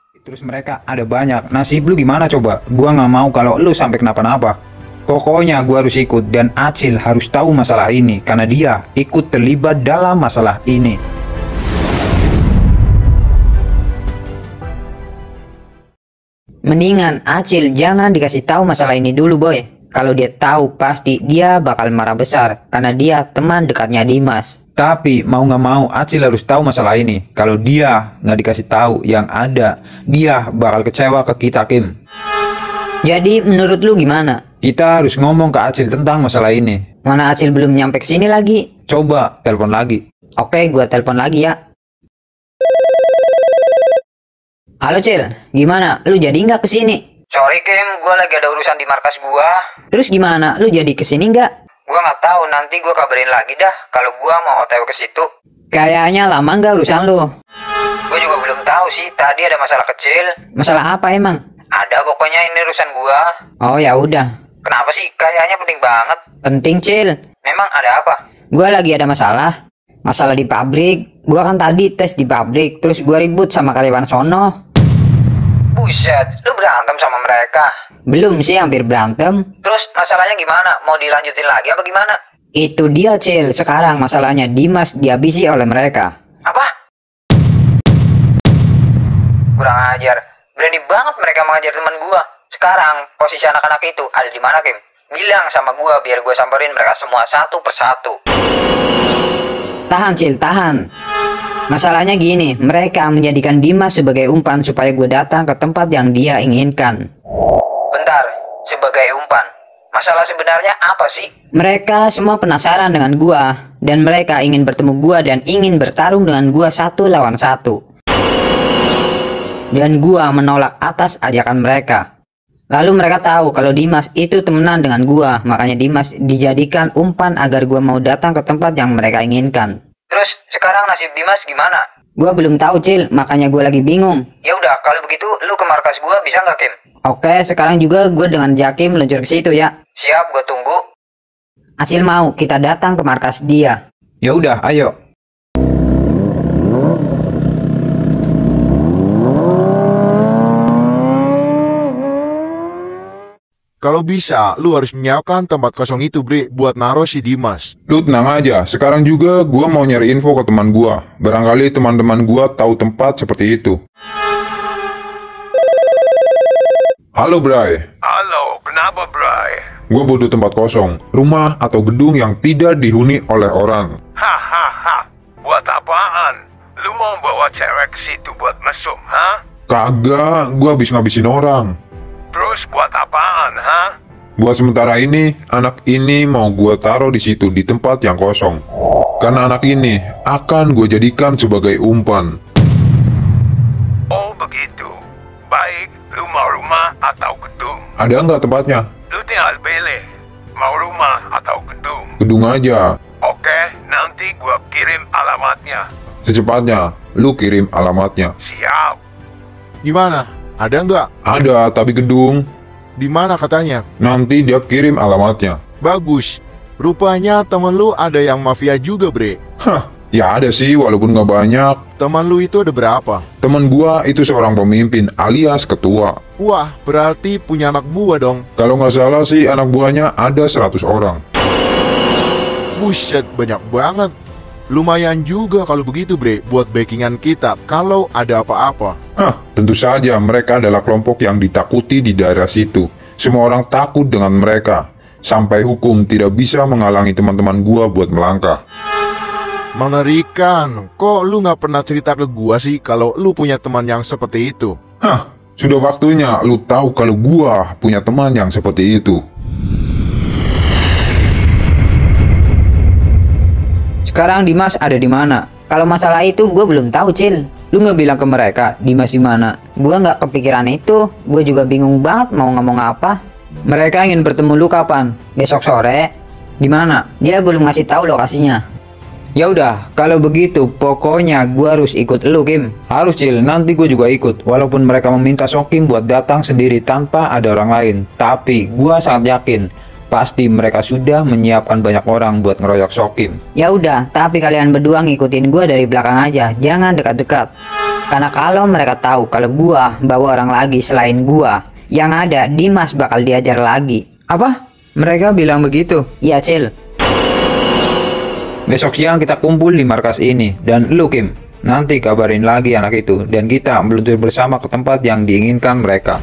Terus mereka ada banyak. Nasib lu gimana coba? Gua nggak mau kalau lu sampai kenapa-napa. Pokoknya gua harus ikut dan Acil harus tahu masalah ini karena dia ikut terlibat dalam masalah ini. Mendingan Acil jangan dikasih tahu masalah ini dulu, boy. Kalau dia tahu pasti dia bakal marah besar karena dia teman dekatnya Dimas. Tapi mau nggak mau Acil harus tahu masalah ini. Kalau dia nggak dikasih tahu yang ada, dia bakal kecewa ke kita, Kim. Jadi menurut lu gimana? Kita harus ngomong ke Acil tentang masalah ini. Mana Acil belum nyampe ke sini lagi? Coba telepon lagi. Oke, gua telepon lagi ya. Halo Cil, gimana? Lu jadi nggak ke sini? Sorry Kim, gua lagi ada urusan di markas gua. Terus gimana? Lu jadi ke sini nggak? Gua nggak tahu, nanti gua kabarin lagi dah kalau gua mau OTW ke situ. Kayaknya lama nggak urusan lu? Gua juga belum tahu sih, tadi ada masalah kecil. Masalah apa emang? Ada pokoknya ini urusan gua. Oh ya udah. Kenapa sih? Kayaknya penting banget. Penting Cil. Memang ada apa? Gua lagi ada masalah. Masalah di pabrik. Gua kan tadi tes di pabrik, terus gua ribut sama karyawan sono. Buset, lu berantem sama mereka? Belum sih, hampir berantem. Terus masalahnya gimana? Mau dilanjutin lagi apa gimana? Itu dia Cil, sekarang masalahnya Dimas dihabisi oleh mereka. Apa? Kurang ajar. Berani banget mereka mengajar teman gua. Sekarang posisi anak-anak itu ada di mana, Kim? Bilang sama gua biar gua samperin mereka semua satu persatu. Tahan Cil, tahan. Masalahnya gini, mereka menjadikan Dimas sebagai umpan supaya gue datang ke tempat yang dia inginkan. Bentar, sebagai umpan. Masalah sebenarnya apa sih? Mereka semua penasaran dengan gua dan mereka ingin bertemu gua dan ingin bertarung dengan gua 1 lawan 1. Dan gua menolak atas ajakan mereka. Lalu mereka tahu kalau Dimas itu temenan dengan gua, makanya Dimas dijadikan umpan agar gua mau datang ke tempat yang mereka inginkan. Terus sekarang nasib Dimas gimana? Gua belum tahu Cil, makanya gua lagi bingung. Ya udah, kalau begitu lu ke markas gua bisa nggak, Kim? Oke, sekarang juga gua dengan Jaki meluncur ke situ ya. Siap, gua tunggu. Acil mau kita datang ke markas dia. Ya udah, ayo. Kalau bisa, lu harus menyiapkan tempat kosong itu, Bre, buat naruh si Dimas. Lu tenang aja, sekarang juga gua mau nyari info ke teman gua. Barangkali teman-teman gua tahu tempat seperti itu. Halo, Bray. Halo, kenapa, Bray? Gua butuh tempat kosong, rumah atau gedung yang tidak dihuni oleh orang. Hahaha, buat apaan? Lu mau bawa cewek ke situ buat mesum, ha? Kagak, gua habis ngabisin orang. Terus buat apaan, ha? Buat sementara ini, anak ini mau gua taruh di situ di tempat yang kosong. Karena anak ini akan gua jadikan sebagai umpan. Oh, begitu. Baik, lu mau rumah atau gedung? Ada nggak tempatnya? Lu tinggal pilih. Mau rumah atau gedung? Gedung aja. Oke, nanti gua kirim alamatnya. Secepatnya, lu kirim alamatnya. Siap. Gimana? Ada nggak? Ada, tapi gedung. Di mana katanya? Nanti dia kirim alamatnya. Bagus. Rupanya temen lu ada yang mafia juga, Bre. Hah, ya ada sih, walaupun nggak banyak. Teman lu itu ada berapa? Temen gua itu seorang pemimpin alias ketua. Wah, berarti punya anak buah dong. Kalau nggak salah sih anak buahnya ada 100 orang. Buset, banyak banget. Lumayan juga kalau begitu, Bre, buat backingan kita kalau ada apa-apa. Hah, tentu saja mereka adalah kelompok yang ditakuti di daerah situ. Semua orang takut dengan mereka. Sampai hukum tidak bisa menghalangi teman-teman gua buat melangkah. Mengerikan. Kok lu nggak pernah cerita ke gua sih kalau lu punya teman yang seperti itu? Hah, sudah waktunya lu tahu kalau gua punya teman yang seperti itu. Sekarang Dimas ada di mana? Kalau masalah itu gue belum tahu Cil. Lu nggak bilang ke mereka Dimas di mana? Gue nggak kepikiran itu. Gue juga bingung banget mau ngomong apa. Mereka ingin bertemu lu kapan? Besok sore. Di mana? Dia belum ngasih tahu lokasinya. Ya udah, kalau begitu pokoknya gua harus ikut lu, Kim. Harus, Cil, nanti gue juga ikut. Walaupun mereka meminta Sokim buat datang sendiri tanpa ada orang lain, tapi gua sangat yakin pasti mereka sudah menyiapkan banyak orang buat ngeroyok Sokim. Ya udah, tapi kalian berdua ngikutin gue dari belakang aja, jangan dekat-dekat. Karena kalau mereka tahu kalau gua bawa orang lagi selain gua, yang ada Dimas bakal diajar lagi. Apa? Mereka bilang begitu? Iya, Cil. Besok siang kita kumpul di markas ini. Dan lu, Kim, nanti kabarin lagi anak itu. Dan kita meluncur bersama ke tempat yang diinginkan mereka.